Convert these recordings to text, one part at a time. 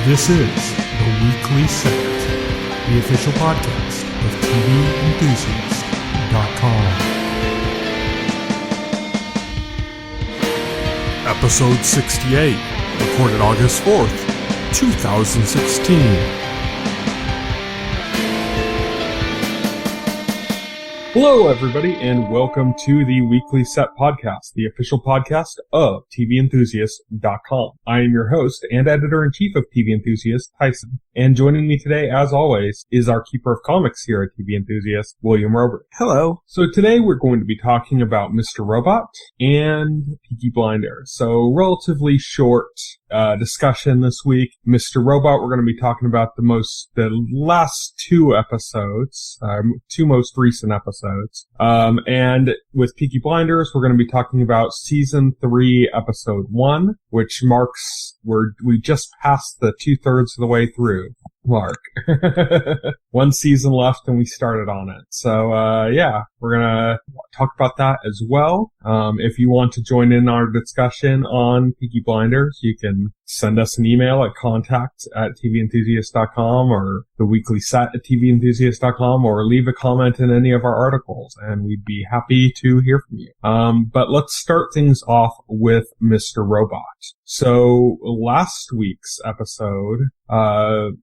This is the Weekly Set, the official podcast of TVEnthusiast.com. Episode 68, recorded August 4th, 2016. Hello, everybody, and welcome to the Weekly Set podcast, the official podcast of TVEnthusiast.com. I am your host and editor-in-chief of TV Enthusiast, Tyson. And joining me today, as always, is our keeper of comics here at TV Enthusiast, William Robert. Hello. So today we're going to be talking about Mr. Robot and Peaky Blinders. So relatively short discussion this week. Mr. Robot, we're going to be talking about the last two episodes, two most recent episodes. And with Peaky Blinders, we're going to be talking about season 3, episode 1, which marks we just passed the 2/3 of the way through mark. One season left and we started on it. So, we're gonna talk about that as well. If you want to join in our discussion on Peaky Blinders, you can send us an email at contact@TVEnthusiast.com or theweeklyset@TVEnthusiast.com or leave a comment in any of our articles and we'd be happy to hear from you. But let's start things off with Mr. Robot. So last week's episode,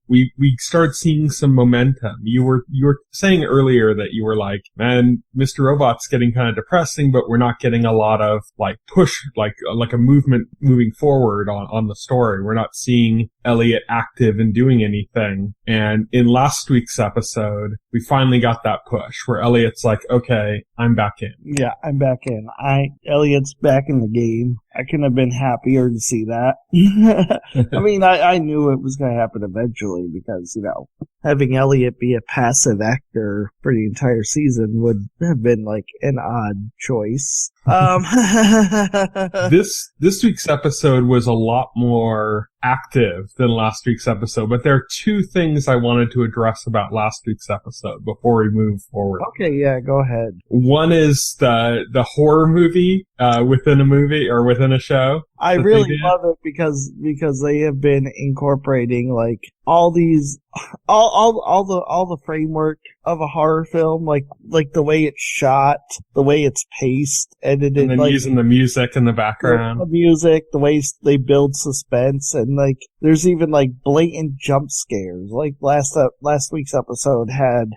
we started seeing some momentum. You were saying earlier that you were like, man, Mr. Robot's getting kind of depressing, but we're not getting a lot of like push, like a movement moving forward on the story. We're not seeing Elliot active and doing anything. And in last week's episode, we finally got that push where Elliot's like, okay, I'm back in. Yeah, I'm back in. Elliot's back in the game. I couldn't have been happier to see that. I mean, I knew it was going to happen eventually because, having Elliot be a passive actor for the entire season would have been like an odd choice. This week's episode was a lot more active than last week's episode, but there are two things I wanted to address about last week's episode before we move forward. Okay, yeah, go ahead. One is the horror movie within a movie or within a show. I really love it because they have been incorporating like all the framework of a horror film, like the way it's shot, the way it's paced, and then like, using the music in the background, the music, the way they build suspense, and like there's even like blatant jump scares. Like last week's episode had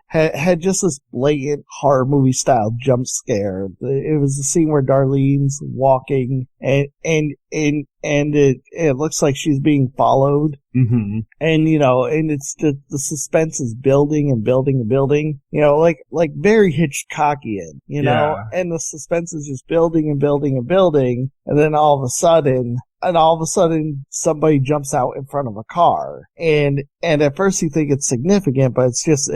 just this blatant horror movie style jump scare. It was the scene where Darlene's walking and it looks like she's being followed. Mm-hmm. And, and it's the suspense is building and building and building, like very Hitchcockian, and the suspense is just building and building and building. And then all of a sudden somebody jumps out in front of a car. And at first you think it's significant, but it's just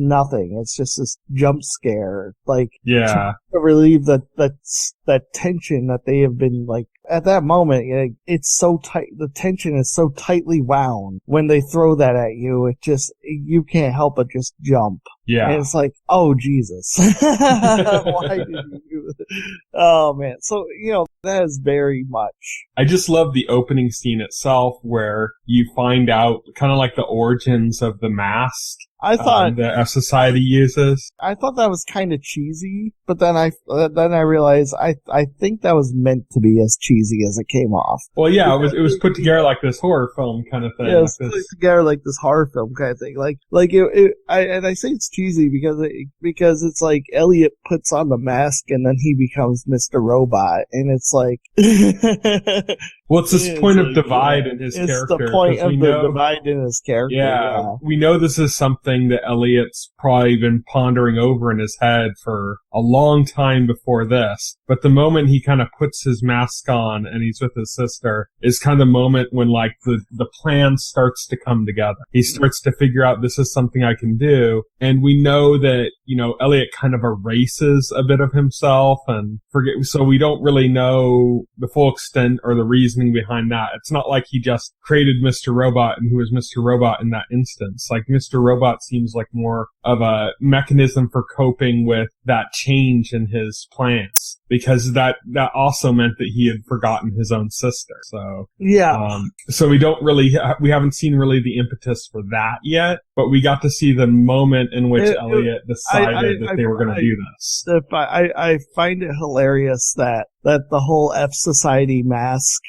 nothing. It's just this jump scare, to relieve that tension that they have been like, at that moment, it's so tight, the tension is so tightly wound. When they throw that at you, you can't help but just jump. Yeah. And it's like, oh, Jesus. Why did you do this? Oh, man. So, that is very much. I just love the opening scene itself where you find out kind of like the origins of the mask. I thought that society uses. I thought that was kind of cheesy, but then I realized I think that was meant to be as cheesy as it came off. Well, yeah, it was put together like this horror film kind of thing. Yeah, it was put together like this horror film kind of thing. I say it's cheesy because it's like Elliot puts on the mask and then he becomes Mr. Robot, and it's like. Well, it's this point of divide in his character. It's the point of the divide in his character. Yeah, we know this is something that Elliot's probably been pondering over in his head for a long time before this. But the moment he kind of puts his mask on and he's with his sister is kind of the moment when like the plan starts to come together. He starts to figure out this is something I can do. And we know that, Elliot kind of erases a bit of himself and so we don't really know the full extent or the reasoning behind that. It's not like he just created Mr. Robot and he was Mr. Robot in that instance. Like Mr. Robot seems like more of a mechanism for coping with that change in his plans, because that also meant that he had forgotten his own sister. So so we haven't seen really the impetus for that yet, but we got to see the moment in which Elliot decided that they were going to do this. I find it hilarious that the whole F Society mask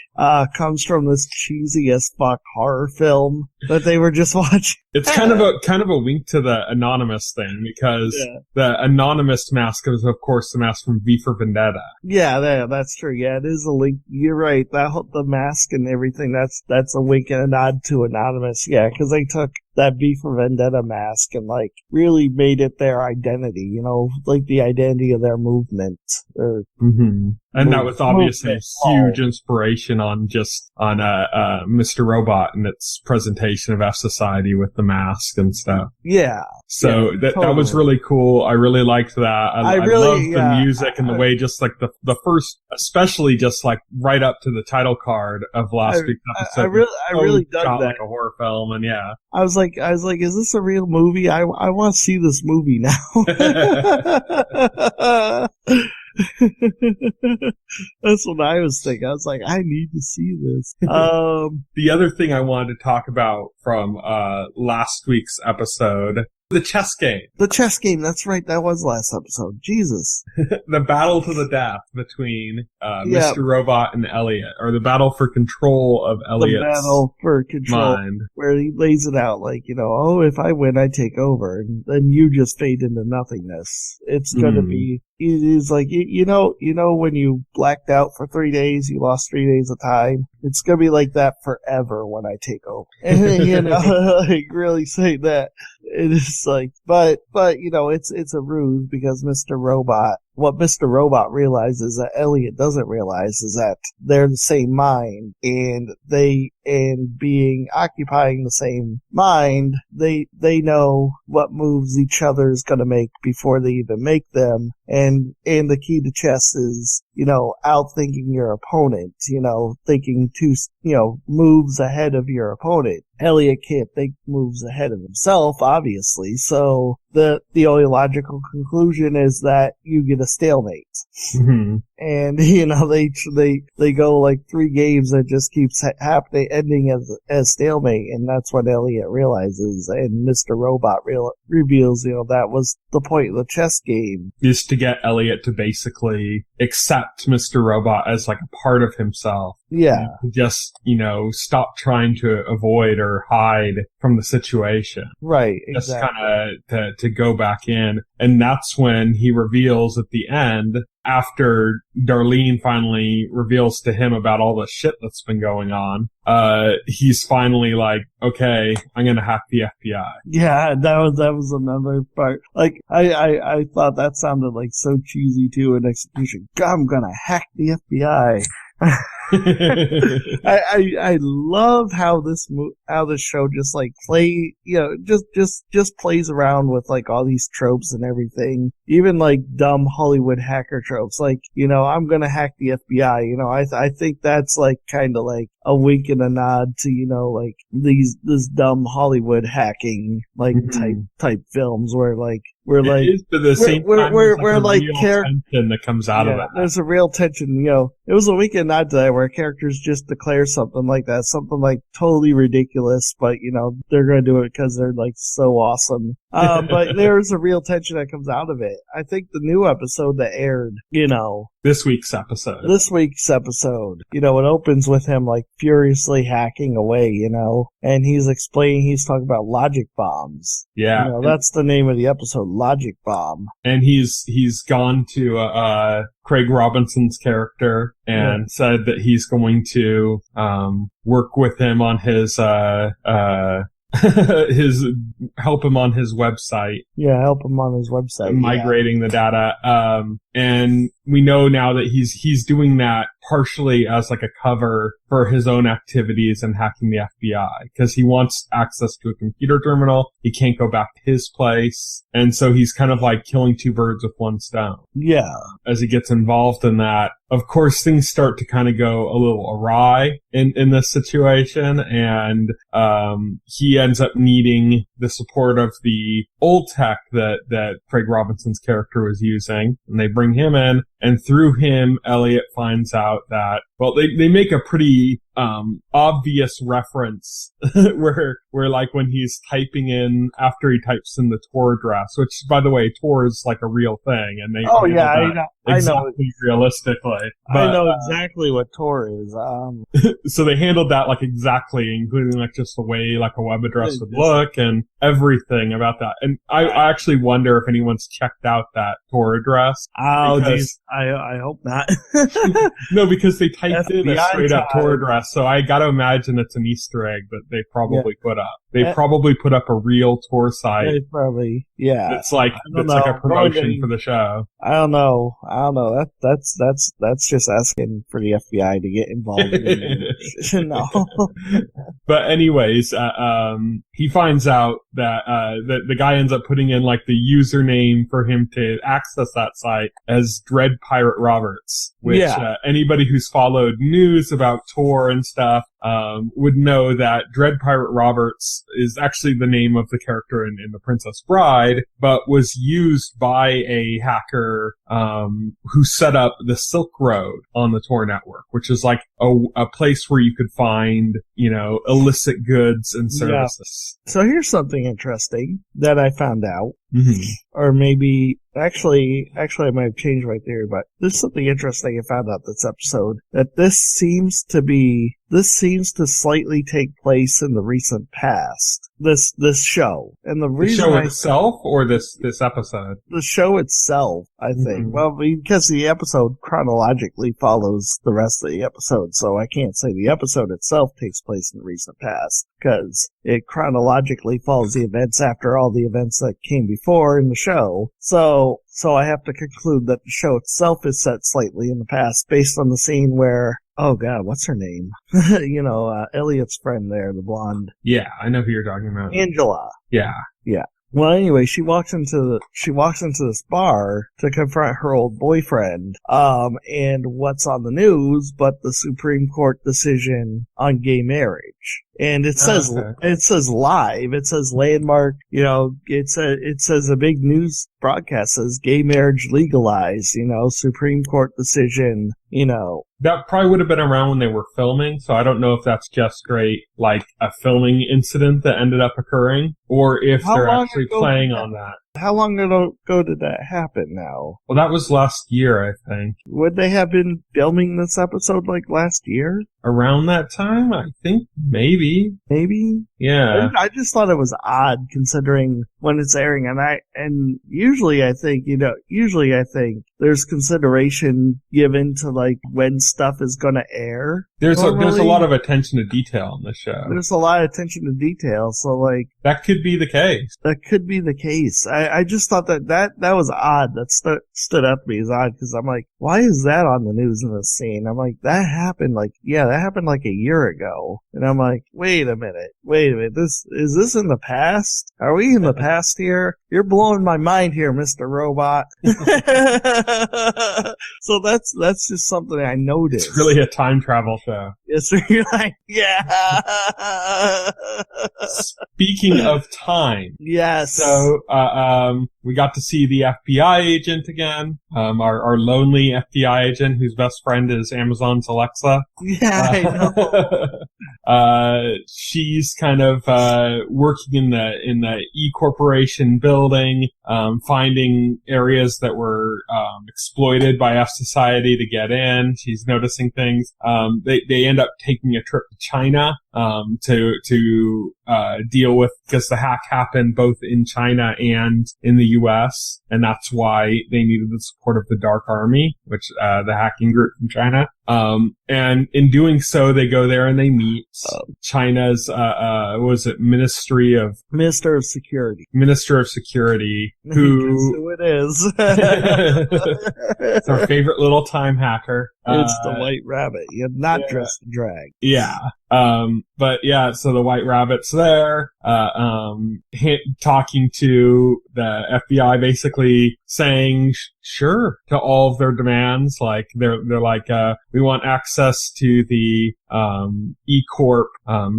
comes from this cheesy as fuck horror film that they were just watching. It's kind of a wink to the Anonymous thing, because the Anonymous mask is, of course, the mask from V for Vendetta. Yeah, that's true. Yeah, it is a link. You're right. The mask and everything, that's a wink and a nod to Anonymous. Yeah, because they took that V for Vendetta mask and, like, really made it their identity, you know, like the identity of their movement. And that was obviously a huge inspiration on Mr. Robot and its presentation of F Society with the mask and stuff. Yeah. So that was really cool. I really liked that. I loved the music and the way, just like the first, especially just like right up to the title card of last week's episode. I really dug that. Like a horror film, and yeah. I was like, is this a real movie? I want to see this movie now. That's what I was thinking. I was like, I need to see this. The other thing I wanted to talk about from last week's episode, the chess game. The chess game, that's right. That was last episode. Jesus. The battle to the death between Mr. Robot and Elliot, or the battle for control of Elliot's the battle for control, mind. Where he lays it out like, you know, oh, if I win, I take over, and then you just fade into nothingness. It's going to be... He's like, you know, when you blacked out for 3 days, you lost 3 days of time. It's gonna be like that forever when I take over. And, you know, like really say that. It is like, but you know, it's a ruse, because what Mr. Robot realizes that Elliot doesn't realize is that they're the same mind, and occupying the same mind, they know what moves each other is going to make before they even make them. And the key to chess is, you know, outthinking your opponent, you know, thinking moves ahead of your opponent. Elliot can't think moves ahead of himself, obviously, so the only logical conclusion is that you get a stalemate. Mm-hmm. And, you know, they go like 3 games that just keeps happening, ending as stalemate, and that's what Elliot realizes, and Mr. Robot reveals, you know, that was the point of the chess game. Is to get Elliot to basically accept Mr. Robot as like a part of himself. Yeah. Just, you know, stop trying to avoid or hide from the situation. Right, exactly. Just kind of to go back in. And that's when he reveals at the end, after Darlene finally reveals to him about all the shit that's been going on, he's finally like, okay, I'm gonna hack the FBI. Yeah, that was another part. Like, I thought that sounded like so cheesy too in execution. I'm gonna hack the FBI. I love how this show just like just plays around with like all these tropes and everything, even like dumb Hollywood hacker tropes, like, you know, I'm gonna hack the FBI. You know, I think that's like kind of like a wink and a nod to, you know, like this dumb Hollywood hacking like type films where like we're like, but at the same time, we're like tension that comes out of it. There's a real tension, you know. It was a weekend nod to that where characters just declare something like that, something like totally ridiculous, but you know they're gonna do it because they're like so awesome. But there's a real tension that comes out of it. I think the new episode that aired, you know, this week's episode, you know, it opens with him like furiously hacking away, you know, and he's talking about logic bombs. Yeah, you know, that's the name of the episode, Logic Bomb. And he's gone to Craig Robinson's character and said that he's going to work with him on his help him on his website. Yeah, help him on his website. Migrating the data. And we know now that he's doing that partially as like a cover for his own activities and hacking the FBI, because he wants access to a computer terminal. He can't go back to his place. And so he's kind of like killing two birds with one stone. Yeah. As he gets involved in that, of course, things start to kind of go a little awry in this situation. And, he ends up needing the support of the old tech that Craig Robinson's character was using. And they bring him in, and through him, Elliot finds out that, well, they make a pretty, obvious reference where like when he's typing in, after he types in the Tor address, which by the way, Tor is like a real thing, and they I know realistically. But, I know exactly what Tor is. So they handled that like exactly, including like just the way like a web address would look and everything about that. And I actually wonder if anyone's checked out that Tor address. Oh, geez. I hope not. No, because they typed in a straight up time. Tor address, so I gotta imagine it's an Easter egg that they probably put up. They probably put up a real Tor site. They probably, yeah. It's like like a promotion for the show. I don't know. That's just asking for the FBI to get involved in it. No. But anyways, he finds out that the guy ends up putting in like the username for him to access that site as Dread Pirate Roberts, which anybody who's followed news about Tor and stuff would know that Dread Pirate Roberts is actually the name of the character in The Princess Bride, but was used by a hacker who set up the Silk Road on the Tor network, which is like a place where you could find, illicit goods and services. Yeah. So here's something interesting that I found out. Mm-hmm. Or maybe, actually I might have changed my theory, but there's something interesting I found out this episode, that this seems to slightly take place in the recent past. This show. And the reason show itself or this episode? The show itself, I think. Mm-hmm. Well, because the episode chronologically follows the rest of the episode, so I can't say the episode itself takes place in the recent past, because it chronologically follows the events after all the events that came before in the show. So I have to conclude that the show itself is set slightly in the past based on the scene where, oh god, what's her name? Elliot's friend there, the blonde. Yeah, I know who you're talking about. Angela. Yeah. Yeah. Well, anyway, she walks into this bar to confront her old boyfriend. And what's on the news but the Supreme Court decision on gay marriage. And it says live, it says landmark, it says a big news broadcast says gay marriage legalized, Supreme Court decision, That probably would have been around when they were filming, so I don't know if that's just straight, like, a filming incident that ended up occurring, or if they're actually playing on that. How long ago did that happen now? Well, that was last year, I think. Would they have been filming this episode like last year? Around that time? I think maybe. Maybe? Yeah. I just thought it was odd considering when it's airing, and usually I think there's consideration given to like when stuff is gonna air. There's a lot of attention to detail in the show. There's a lot of attention to detail, so like that could be the case. That could be the case. I just thought that was odd. That stood out to me as odd because I'm like, why is that on the news in this scene? I'm like, that happened like a year ago, and I'm like, wait a minute. Is this in the past? Are we in the past here? You're blowing my mind here, Mr. Robot. So that's just something I noticed. It's really a time travel show. Yes, you're like, yeah. Speaking of time. Yes. So, we got to see the FBI agent again. Our lonely FBI agent whose best friend is Amazon's Alexa. Yeah, I know. She's kind of, working in the E-Corporation building, finding areas that were, exploited by F Society to get in. She's noticing things. They end up taking a trip to China, to deal with, because the hack happened both in China and in the US, and that's why they needed the support of the Dark Army, which, the hacking group from China. And in doing so, they go there and they meet China's, Minister of Security. who it is. It's our favorite little time hacker. It's the White Rabbit. You're not dressed in drag. Yeah. But yeah, so the White Rabbit's there, talking to the FBI, basically saying sure to all of their demands. Like, they're like, we want access to the, E-Corp,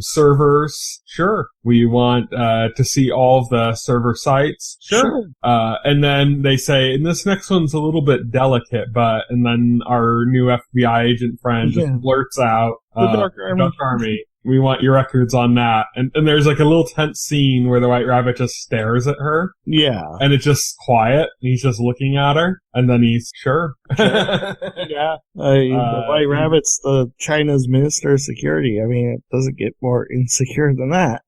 servers. Sure. We want, to see all of the server sites. Sure. And then they say, and this next one's a little bit delicate, and then our new FBI agent friend just blurts out, the Dark Army. We want your records on that. And there's like a little tense scene where the White Rabbit just stares at her. Yeah. And it's just quiet. And he's just looking at her. And then he's, sure. Yeah. The White Rabbit's the China's Minister of Security. I mean, it doesn't get more insecure than that.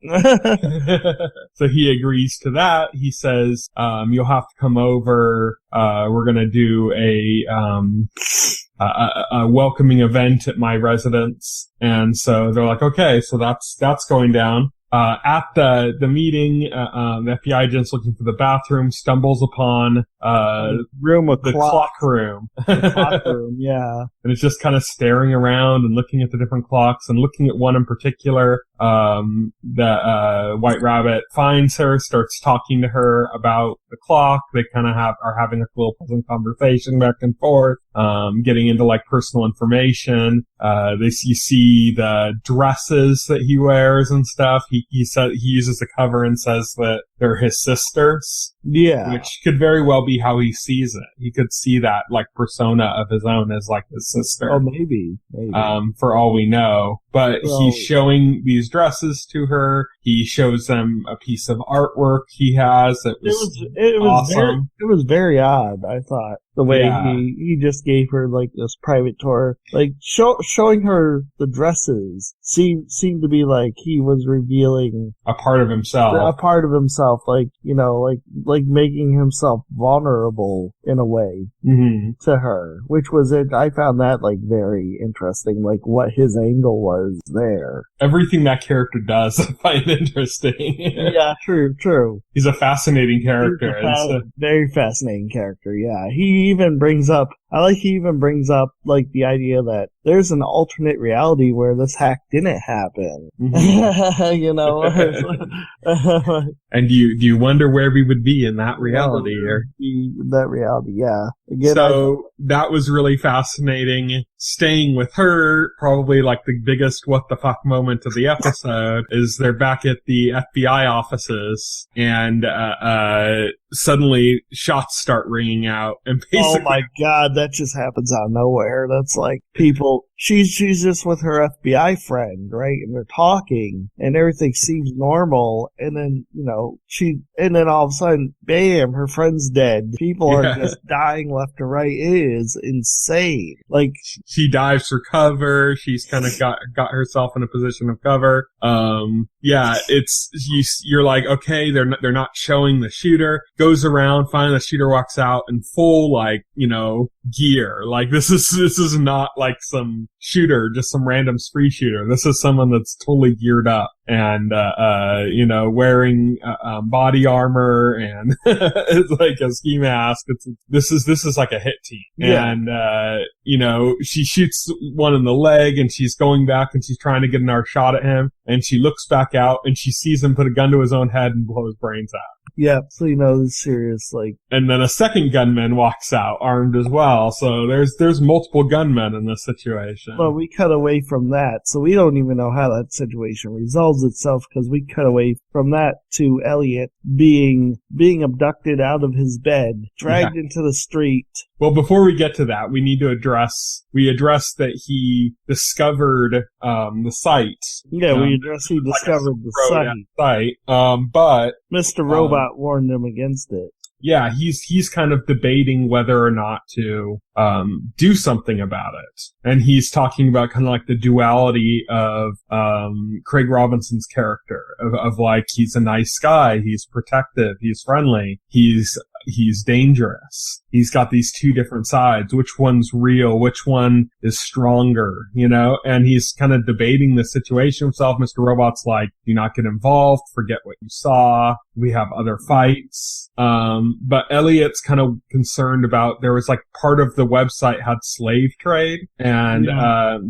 So he agrees to that. He says, you'll have to come over. We're going to do a welcoming event at my residence. And so they're like, okay, so that's going down. At the meeting, the FBI agent's looking for the bathroom, stumbles upon, the clock room. The clock room, yeah. And it's just kind of staring around and looking at the different clocks and looking at one in particular. The White Rabbit finds her, starts talking to her about the clock. They kind of are having a little pleasant conversation back and forth, getting into like personal information. You see the dresses that he wears and stuff. He said he uses the cover and says that they're his sisters. Yeah. Which could very well be how he sees it. He could see that like persona of his own as like his sister. Oh, maybe. For all we know. But he's showing these dresses to her. He shows them a piece of artwork he has that was awesome. It was very odd, I thought. The way he just gave her like this private tour, like showing her the dresses seemed to be like he was revealing a part of himself, like, you know, like making himself vulnerable in a way to her, which was it. I found that like very interesting, like what his angle was there. Everything that character does, I find interesting. Yeah, true. He's a fascinating character. Very fascinating character. Yeah, he even brings up like the idea that there's an alternate reality where this hack didn't happen. You know. And do you wonder where we would be in that reality? That reality, yeah. Again, so that was really fascinating. Staying with her, probably like the biggest what the fuck moment of the episode is they're back at the FBI offices and suddenly shots start ringing out and basically, oh my god, that just happens out of nowhere. That's like people. She's just with her FBI friend, right? And they're talking, and everything seems normal. And then, you know, and then all of a sudden, bam, her friend's dead. People are just dying left to right. It is insane. Like, she dives for cover. She's kind of got herself in a position of cover. You're like, okay, they're not showing the shooter. Goes around, finally the shooter walks out in full, like, you know, gear. Like, this is not like some shooter, just some random spree shooter. This is someone that's totally geared up and, wearing, body armor and it's like a ski mask. This is like a hit team. Yeah. And, she shoots one in the leg and she's going back and she's trying to get another shot at him and she looks back out and she sees him put a gun to his own head and blow his brains out. Yeah, so you know, it's serious, like. And then a second gunman walks out, armed as well, so there's multiple gunmen in this situation. Well, we cut away from that, so we don't even know how that situation resolves itself, because we cut away from that to Elliot being abducted out of his bed, dragged into the street. Well, before we get to that, we need to address that he discovered, the site. Yeah, he discovered the site. But Mr. Robot warned him against it. Yeah, he's kind of debating whether or not to, do something about it. And he's talking about kind of like the duality of, Craig Robinson's character of like, he's a nice guy, he's protective, he's friendly, he's dangerous. He's got these two different sides. Which one's real? Which one is stronger? You know? And he's kind of debating the situation himself. Mr. Robot's like, do not get involved. Forget what you saw. We have other fights. But Elliot's kind of concerned about, there was like part of the website had slave trade, and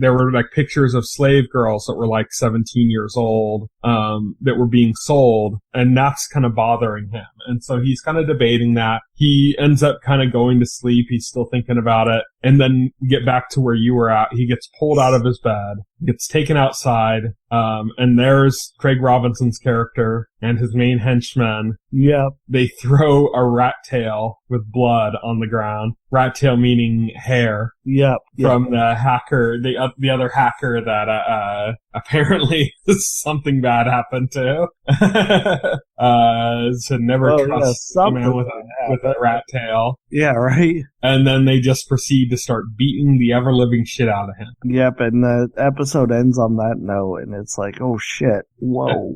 there were like pictures of slave girls that were like 17 years old, that were being sold, and that's kind of bothering him. And so he's kind of debating that. He ends up kind of going to sleep. He's still thinking about it. And then we get back to where you were at. He gets pulled out of his bed, gets taken outside, and there's Craig Robinson's character and his main henchman. Yep. They throw a rat tail with blood on the ground. Rat tail meaning hair. Yep. From the hacker, the other hacker that apparently something bad happened to. So never trust a man with a rat tail. Yeah, right. And then they just proceed to start beating the ever-living shit out of him. Yep, and the episode ends on that note, and it's like, oh shit, whoa,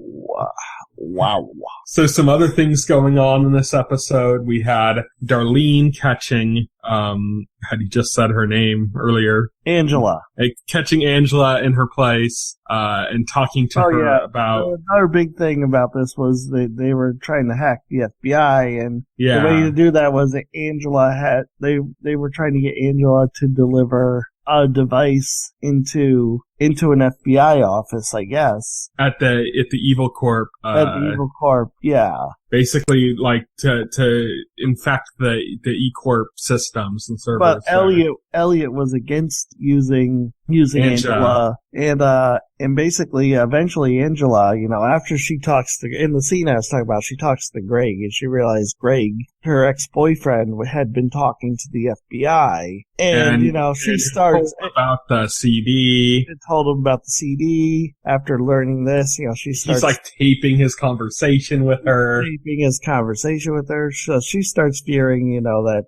wow. So some other things going on in this episode. We had Darlene catching, had you just said her name earlier? Angela. Catching Angela in her place, and talking to her about... Another big thing about this was they were trying to hack the FBI, and the way to do that was that Angela had... They were trying to get Angela to deliver a device into an FBI office, I guess. At the Evil Corp. At the Evil Corp, yeah. Basically, like, to infect the E-Corp systems and servers. But Elliot was against using Angela. And basically, eventually Angela, after she talks in the scene I was talking about, she talks to Greg, and she realized Greg, her ex-boyfriend, had been talking to the FBI. And she starts... about the CD. Told him about the CD. After learning this, she starts... He's like taping his conversation with her. So she starts fearing, that,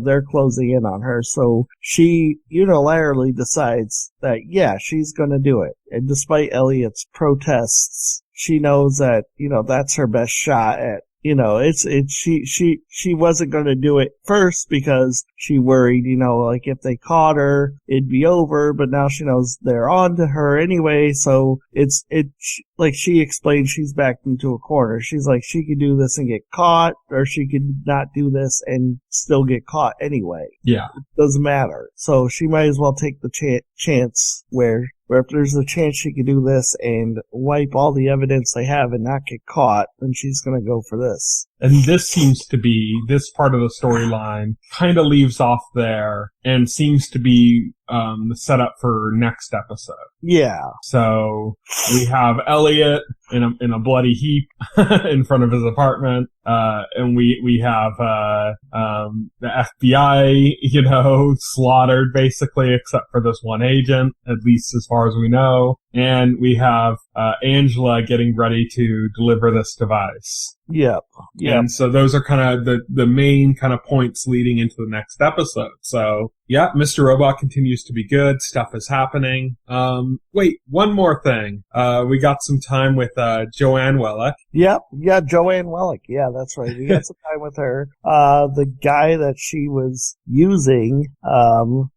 they're closing in on her. So she unilaterally decides that, she's gonna do it. And despite Elliot's protests, she knows that, that's her best shot at, she wasn't going to do it first because she worried, like if they caught her, it'd be over, but now she knows they're on to her anyway, so like she explained, she's backed into a corner. She's like, she could do this and get caught, or she could not do this and still get caught anyway. Yeah. It doesn't matter. So she might as well take the chance where if there's a chance she could do this and wipe all the evidence they have and not get caught, then she's going to go for this. And this seems to be, this part of the storyline kind of leaves off there and seems to be the setup for next episode. Yeah. So we have Elliot in a bloody heap in front of his apartment, and we have the FBI, slaughtered basically, except for this one agent, at least as far as we know. And we have Angela getting ready to deliver this device. Yep. And so those are kind of the main kind of points leading into the next episode. So, yeah, Mr. Robot continues to be good. Stuff is happening. Wait, one more thing. We got some time with Joanne Wellick. Yep. Yeah, Joanne Wellick. Yeah, that's right. We got some time with her. The guy that she was using,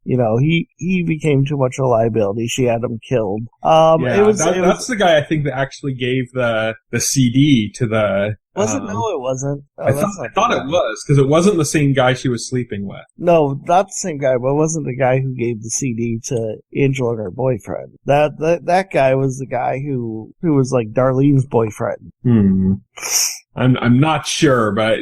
he became too much of a liability. She had him killed. That's the guy I think that actually gave the CD to the... Was it? No, it wasn't. I thought it was, because it wasn't the same guy she was sleeping with. No, not the same guy, but it wasn't the guy who gave the CD to Angela and her boyfriend. That guy was the guy who was like Darlene's boyfriend. I'm not sure, but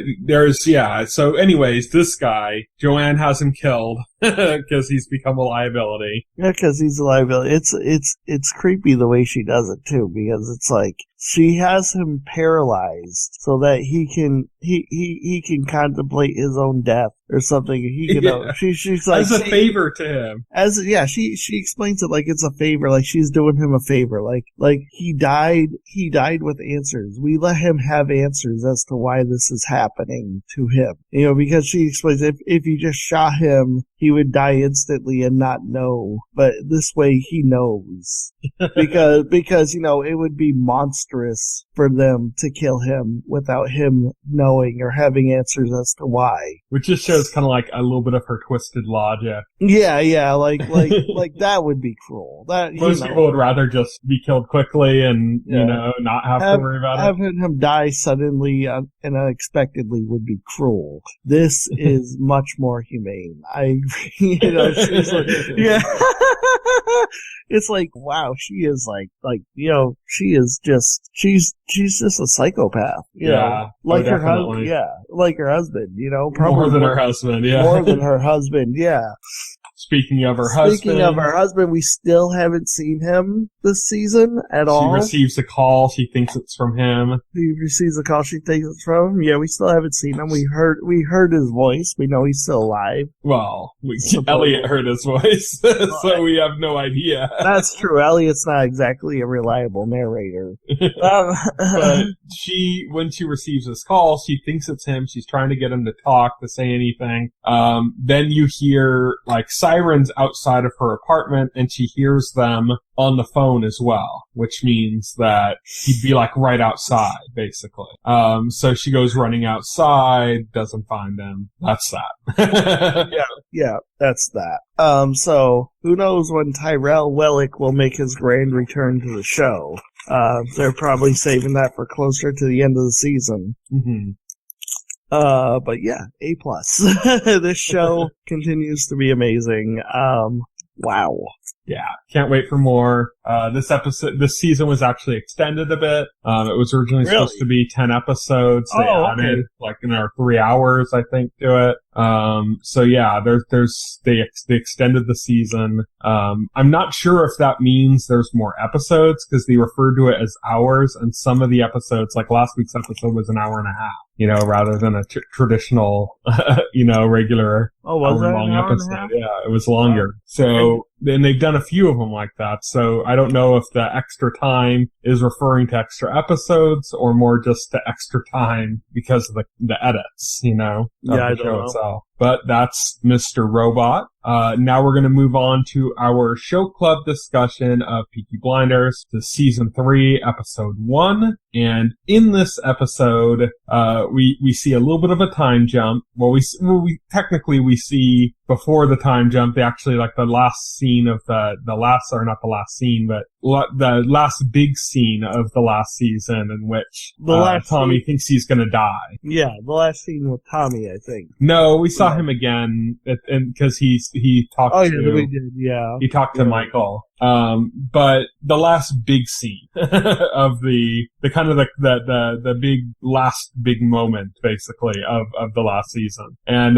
so anyways, this guy, Joanne has him killed because he's become a liability. Yeah, because he's a liability. It's creepy the way she does it too, because it's like she has him paralyzed so that he can contemplate his own death or something. He can, she's like, as a favor to him. She explains it like it's a favor, like she's doing him a favor, like he died with answers. We let him have answers as to why this is happening to him. Because she explains if you just shot him, he would die instantly and not know. But this way he knows. because, you know, it would be monstrous for them to kill him without him knowing or having answers as to why. Which just shows kind of like a little bit of her twisted logic. Yeah, like that would be cruel. That most people would rather just be killed quickly and, you know, not have to worry about it. Having him die suddenly and unexpectedly would be cruel. This is much more humane. I agree. You know, she's like, yeah. It's like, wow, she is like, you know, she's just a psychopath. You know, like her husband. Yeah, like her husband. You know, probably more than her husband. Yeah, more than her husband. Yeah. Speaking of her husband, we still haven't seen him this season at all. She receives a call. She thinks it's from him. He receives a call. She thinks it's from him. Yeah, we still haven't seen him. We heard his voice. We know he's still alive. Well, Elliot heard his voice, so we have no idea. That's true. Elliot's not exactly a reliable narrator. But when she receives this call, she thinks it's him. She's trying to get him to talk, to say anything. Then you hear, like, sirens outside of her apartment, and she hears them on the phone as well, which means that he'd be like right outside, basically. So she goes running outside, doesn't find him. That's that. Yeah, that's that. So who knows when Tyrell Wellick will make his grand return to the show. They're probably saving that for closer to the end of the season. Mm-hmm. But yeah, A+. This show continues to be amazing. Wow. Yeah, can't wait for more. This season was actually extended a bit. It was originally supposed to be 10 episodes. They added like another 3 hours, I think, to it. So yeah, they extended the season. I'm not sure if that means there's more episodes because they referred to it as hours, and some of the episodes, like last week's episode, was an hour and a half. You know, rather than a traditional, regular hour-long episode. Yeah, it was longer. So, and they've done a few of them like that. So I don't know if the extra time is referring to extra episodes or more just the extra time because of the edits, of the show itself. But that's Mr. Robot. Now we're going to move on to our show club discussion of Peaky Blinders, the season 3, episode 1. And in this episode, we see a little bit of a time jump. Well, we see before the time jump, the last scene of the last big scene of the last season in which Tommy thinks he's going to die. Yeah, the last scene with Tommy, I think. No, we saw him again, and because he talked he talked to Michael. But the last big scene of the kind of the big last big moment basically of the last season, and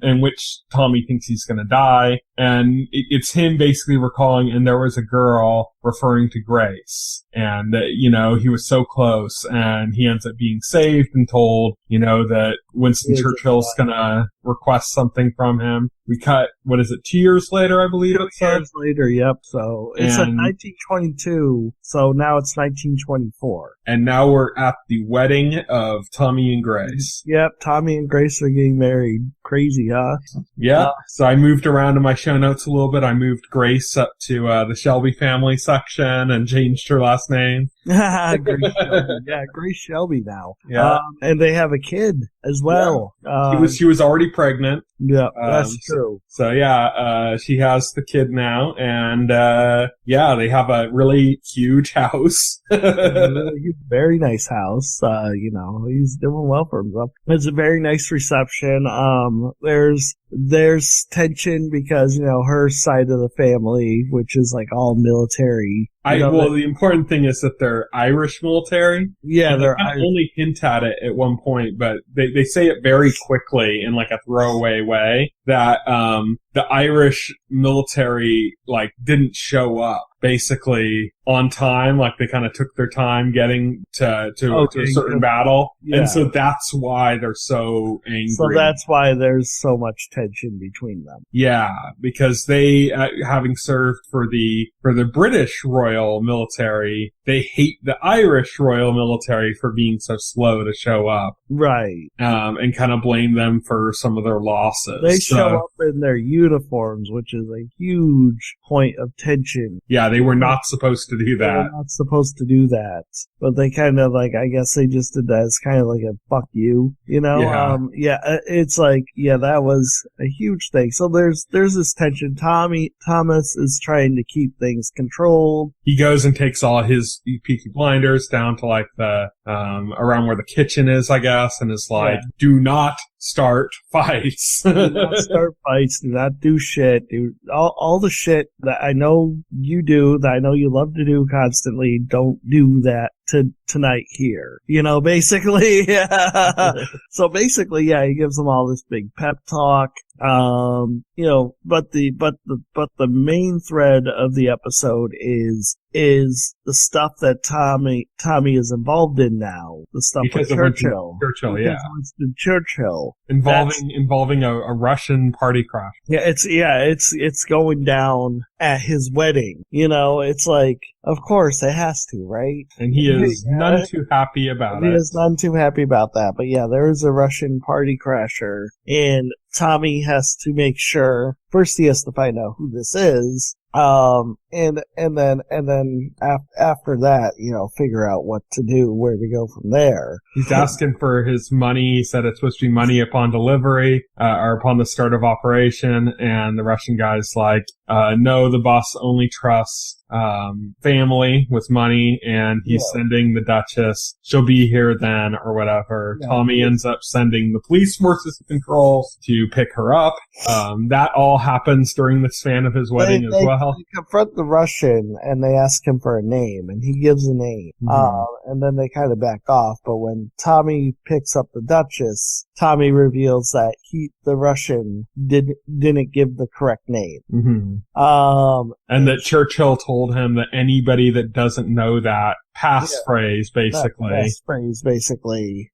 in which Tommy thinks he's gonna die, and it's him basically recalling, and there was a girl referring to Grace, and he was so close, and he ends up being saved and told that Winston Churchill's gonna request something from him. We cut, 2 years later, I believe it said? 2 years later, yep. So it's 1922, so now it's 1924. And now we're at the wedding of Tommy and Grace. Yep, Tommy and Grace are getting married. Crazy, huh? Yeah. So I moved around in my show notes a little bit. I moved Grace up to the Shelby family section and changed her last name. Grace Shelby. Yeah, Grace Shelby now. Yeah. And they have a kid as well. Yeah. She was already pregnant. Yeah, that's true. So yeah, she has the kid now, and they have a really huge house. Very nice house. He's doing well for himself. It's a very nice reception. There's tension because, her side of the family, which is like all military. The important thing is that they're Irish military. Yeah, they're Irish. Only hint at it at one point, but they say it very quickly in like a throwaway way that the Irish military didn't show up basically on time, like they kind of took their time getting to a certain battle. Yeah. And so that's why they're so angry. So that's why there's so much tension between them. Yeah, because they, having served for the British Royal Military, they hate the Irish Royal Military for being so slow to show up. Right. And kind of blame them for some of their losses. They show up in their uniforms, which is a huge point of tension. Yeah, they were not supposed to do that. They were not supposed to do that. But they kind of like, I guess they just did that as kind of like a fuck you, you know? Yeah. It's like, yeah, that was a huge thing. So there's this tension. Thomas is trying to keep things controlled. He goes and takes all his Peaky Blinders down to like the, around where the kitchen is, I guess, and is like, do not start fights. Do not start fights. Do not do shit. Do all the shit that I know you do, that I know you love to do constantly. Don't do that tonight here. You know, basically. So basically, yeah, he gives them all this big pep talk. You know, but the main thread of the episode is the stuff that Tommy is involved in now. The stuff because with Churchill. Winston Churchill. Involving a Russian party crash. It's going down at his wedding. You know, it's like, of course it has to, right? And he is none too happy about it. He is none too happy about that. But yeah, there is a Russian party crasher, and Tommy has to make sure, first he has to find out who this is, and then after that, you know, figure out what to do, where to go from there. He's asking for his money. He said it's supposed to be money upon delivery, or upon the start of operation, and the Russian guy's like, no, the boss only trusts family with money, and he's sending the Duchess. She'll be here then, or whatever. Yeah. Tommy ends up sending the police forces to control to pick her up. That all happens during the span of his wedding as well. They confront the Russian, and they ask him for a name, and he gives a name. Mm-hmm. And then they kind of back off, but when Tommy picks up the Duchess, Tommy reveals that the Russian didn't give the correct name. Mm-hmm. And that Churchill told him that anybody that doesn't know that passphrase basically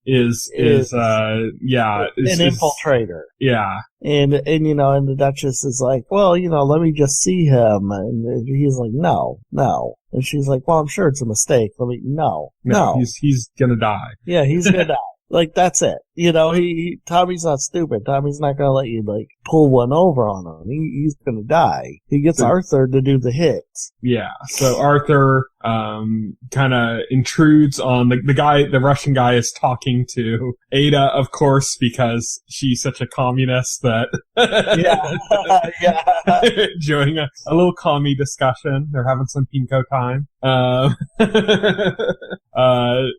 is an infiltrator. Yeah. And you know, and the Duchess is like, well, you know, let me just see him. And he's like, no. And she's like, well, I'm sure it's a mistake. No. He's gonna die. Yeah, he's gonna die. Like, that's it. You know, Tommy's not stupid. Tommy's not gonna let you, like, pull one over on him. He's gonna die. He gets Arthur to do the hits. Yeah. So Arthur, kind of intrudes on the Russian guy is talking to Ada, of course, because she's such a communist that enjoying a little commie discussion. They're having some pinko time.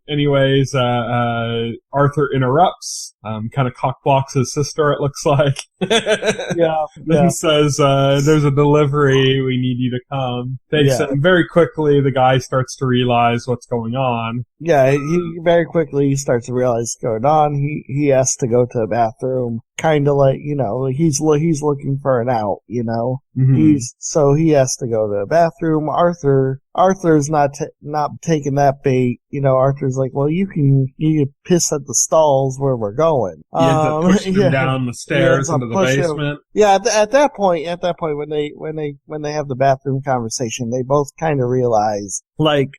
Anyways, Arthur interrupts, kind of cockblocks his sister, it looks like. Then says, there's a delivery, we need you to come. Takes him very quickly, the guy starts to realize what's going on. Yeah, he very quickly starts to realize what's going on. He has to go to the bathroom, kind of like, you know, he's looking for an out, you know? Mm-hmm. So he has to go to the bathroom. Arthur's not taking that bait. You know, Arthur's like, well, you can piss at the stalls where we're going. He ends up pushing him down the stairs into the basement. Yeah, at that point, when they have the bathroom conversation, they both kind of realize, like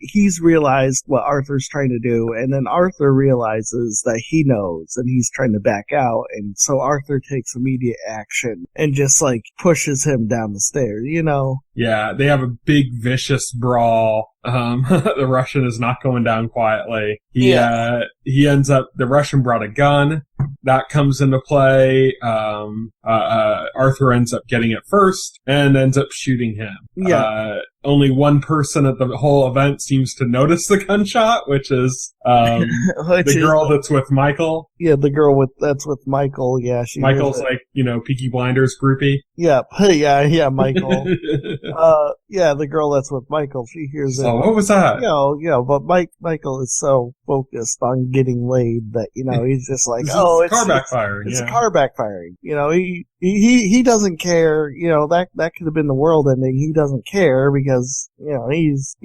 he's realized what Arthur's trying to do, and then Arthur realizes that he knows, and he's trying to back out, and so Arthur takes immediate action and just like pushes him down the stairs, you know? Yeah, they have a big vicious brawl. The Russian is not going down quietly. He ends up, the Russian brought a gun. That comes into play. Arthur ends up getting it first and ends up shooting him. Yeah. Only one person at the whole event seems to notice the gunshot, which is the girl that's with Michael. Yeah, the girl that's with Michael. Yeah, Michael's like, you know, Peaky Blinders groupie. Yeah, Michael. Yeah, the girl that's with Michael, she hears it. Oh, what was that? But Michael is so focused on getting laid that, you know, he's just like, it's a car backfiring. It's a car backfiring. You know, he he doesn't care. You know, that could have been the world ending. He doesn't care because, you know, he's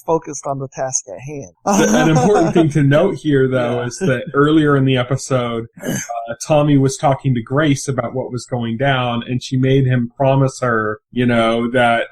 focused on the task at hand. An important thing to note here, though, is that earlier in the episode, Tommy was talking to Grace about what was going down, and she made him promise her, you know, that,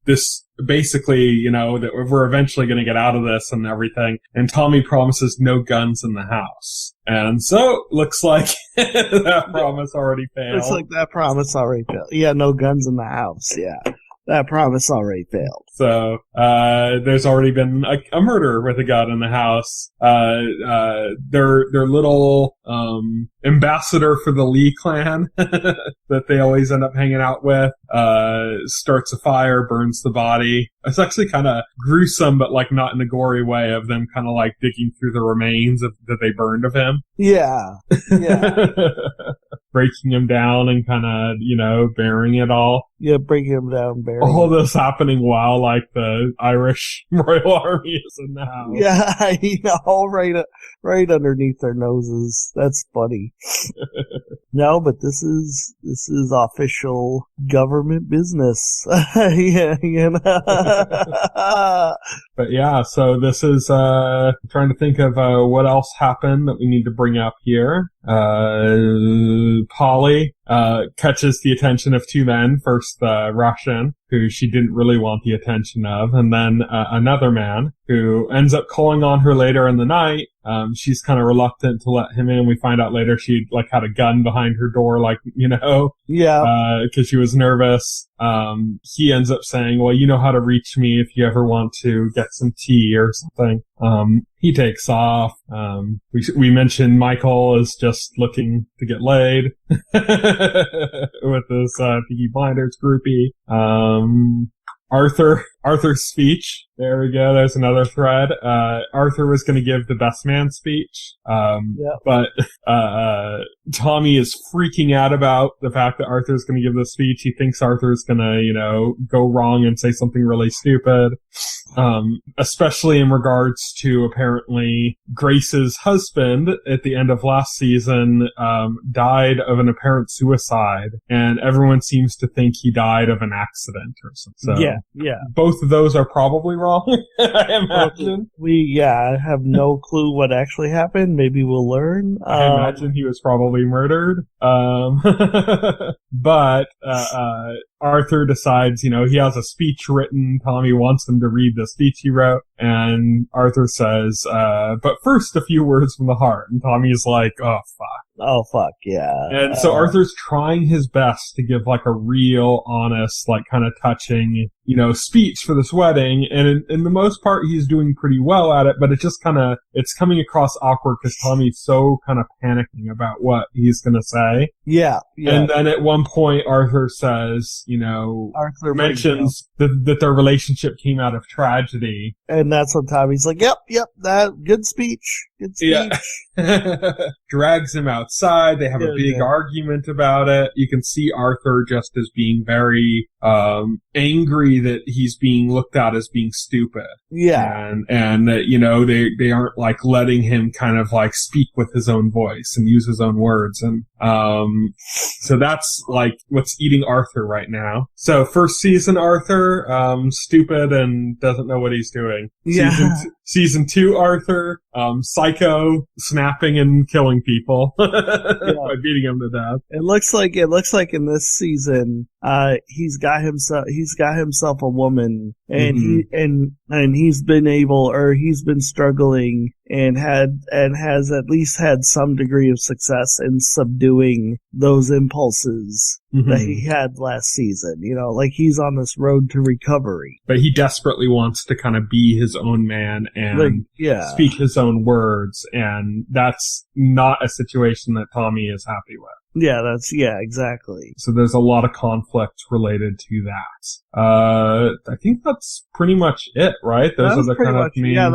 this basically, you know, that we're eventually going to get out of this and everything. And Tommy promises no guns in the house. And so, looks like that promise already failed. Looks like that promise already failed. Yeah, no guns in the house. Yeah. That promise already failed. So, there's already been a murder with a gun in the house. Their little, ambassador for the Lee clan that they always end up hanging out with, starts a fire, burns the body. It's actually kind of gruesome, but like not in a gory way of them kind of like digging through the remains that they burned of him. Yeah. Yeah. Breaking him down and kind of, you know, burying it all. Yeah, breaking him down, burying all this happening while, like, the Irish Royal Army is in the house. Yeah, you know, right underneath their noses. That's funny. No, but this is official government business. Yeah, you know. But yeah, so this is, trying to think of, what else happened that we need to bring up here. Polly, catches the attention of two men. First, the Russian, who she didn't really want the attention of, and then, another man who ends up calling on her later in the night. She's kind of reluctant to let him in. We find out later she, like, had a gun behind her door, like, you know. Yeah. Cause she was nervous. He ends up saying, well, you know how to reach me if you ever want to get some tea or something. He takes off. We mentioned Michael is just looking to get laid with this, Peaky Blinders groupie. Arthur's speech. There we go. There's another thread. Arthur was going to give the best man speech. But Tommy is freaking out about the fact that Arthur's going to give the speech. He thinks Arthur's going to, you know, go wrong and say something really stupid. Especially in regards to apparently Grace's husband at the end of last season, died of an apparent suicide, and everyone seems to think he died of an accident or something. So yeah. Both of those are probably wrong, I imagine. I have no clue what actually happened. Maybe we'll learn. I imagine he was probably murdered. But Arthur decides, you know, he has a speech written. Tommy wants him to read the speech he wrote. And Arthur says, but first a few words from the heart. And Tommy's like, oh, fuck. Oh, fuck, yeah. And so Arthur's trying his best to give, like, a real, honest, like, kind of touching, you know, speech for this wedding. And in the most part, he's doing pretty well at it, but it just kind of, it's coming across awkward because Tommy's so kind of panicking about what he's going to say. Yeah. And then at one point, Arthur says, you know, Arthur mentions that their relationship came out of tragedy. And that's when Tommy's like, yep, that, good speech. Yeah. Drags him outside. They have a big argument about it. You can see Arthur just as being very, angry that he's being looked at as being stupid. Yeah. And that, you know, they aren't like letting him kind of like speak with his own voice and use his own words. And, so that's like what's eating Arthur right now. So first season Arthur, stupid and doesn't know what he's doing. Yeah. Season 2 Arthur, psycho, snapping and killing people by beating them to death. It looks like in this season, he's got himself a woman, and he's been struggling and has at least had some degree of success in subduing those impulses that he had last season. You know, like he's on this road to recovery. But he desperately wants to kind of be his own man and speak his own words, and that's not a situation that Tommy is happy with. Yeah, exactly. So there's a lot of conflict related to that. I think that's pretty much it, right? Those are the kind of main... Yeah,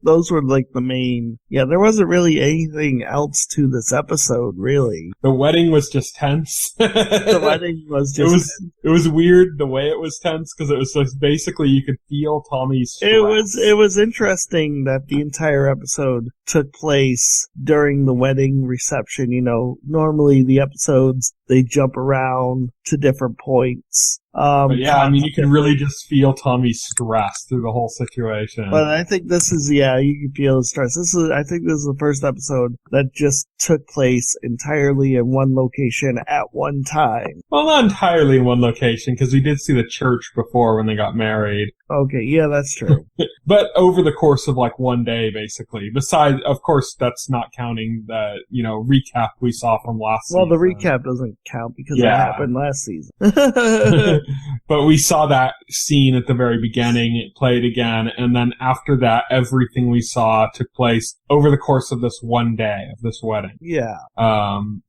those were like the main... Yeah, there wasn't really anything else to this episode, really. The wedding was just tense. The wedding was just... It was weird the way it was tense, because it was just basically you could feel Tommy's stress. It was interesting that the entire episode took place during the wedding reception. You know, normally the episodes, they jump around to different points. But yeah, I mean, you can really just feel Tommy's stress through the whole situation. But I think this is, you can feel the stress. I think this is the first episode that just took place entirely in one location at one time. Well, not entirely in one location, because we did see the church before when they got married. Okay, yeah, that's true. But over the course of like one day, basically. Besides, of course, that's not counting the, recap we saw from last season. Well, the recap doesn't count because it happened last season. But we saw that scene at the very beginning, it played again, and then after that, everything we saw took place over the course of this one day of this wedding. Yeah.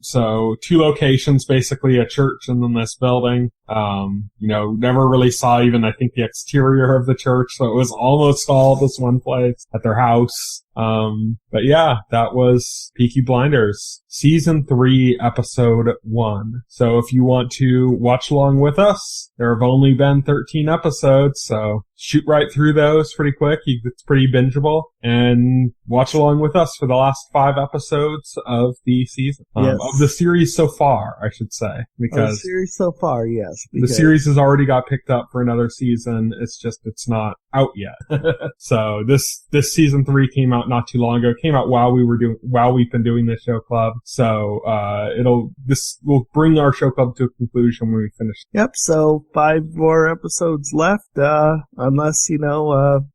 So 2 locations, basically a church and then this building. Never really saw even, I think, the exterior of the church, so it was almost all this one place at their house. But yeah, that was Peaky Blinders, Season 3, Episode 1. So if you want to watch along with us, there have only been 13 episodes, so shoot right through those pretty quick. It's pretty bingeable. And watch along with us for the last 5 episodes of the season. Yes. Of the series so far, I should say. Because the series so far, yes. The series has already got picked up for another season. It's not out yet. So this Season 3 came out not too long ago. It came out while we've been doing this show club. So this will bring our show club to a conclusion when we finish. Yep, so 5 more episodes left, unless,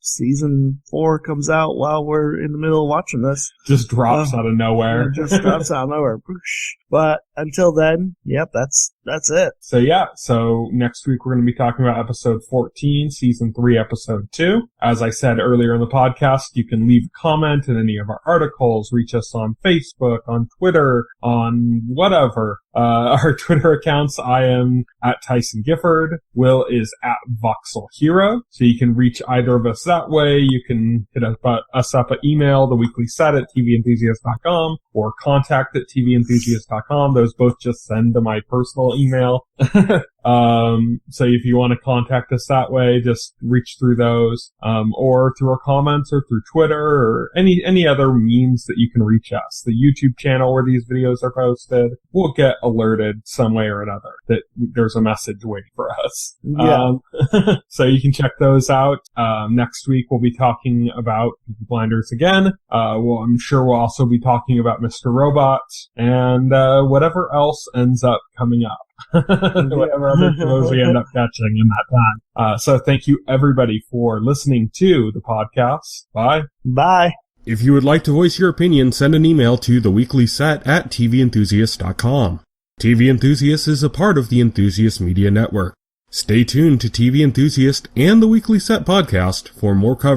Season 4 comes out while we're in the middle of watching this. Just drops out of nowhere. Just drops out of nowhere. But until then, yep, that's it. So next week we're going to be talking about episode 14, season 3, episode 2. As I said earlier in the podcast, you can leave a comment in any of our articles, reach us on Facebook, on Twitter, on whatever. Our Twitter accounts, I am at Tyson Gifford. Will is at Voxel Hero. So you can reach either of us that way. You can hit us up at email, theweeklyset at TVEnthusiast.com or contact at TVEnthusiast.com. Those both just send to my personal email. So if you want to contact us that way, just reach through those, or through our comments or through Twitter or any other means that you can reach us. The YouTube channel where these videos are posted, we'll get alerted some way or another that there's a message waiting for us. Yeah. So you can check those out. Next week we'll be talking about Peaky Blinders again. I'm sure we'll also be talking about Mr. Robot and, whatever else ends up coming up. Whatever other shows we end up catching in that time. So thank you everybody for listening to the podcast. Bye. Bye. If you would like to voice your opinion, send an email to theweeklyset at TVEnthusiast.com. TV Enthusiast is a part of the Enthusiast Media Network. Stay tuned to TV Enthusiast and the Weekly Set podcast for more coverage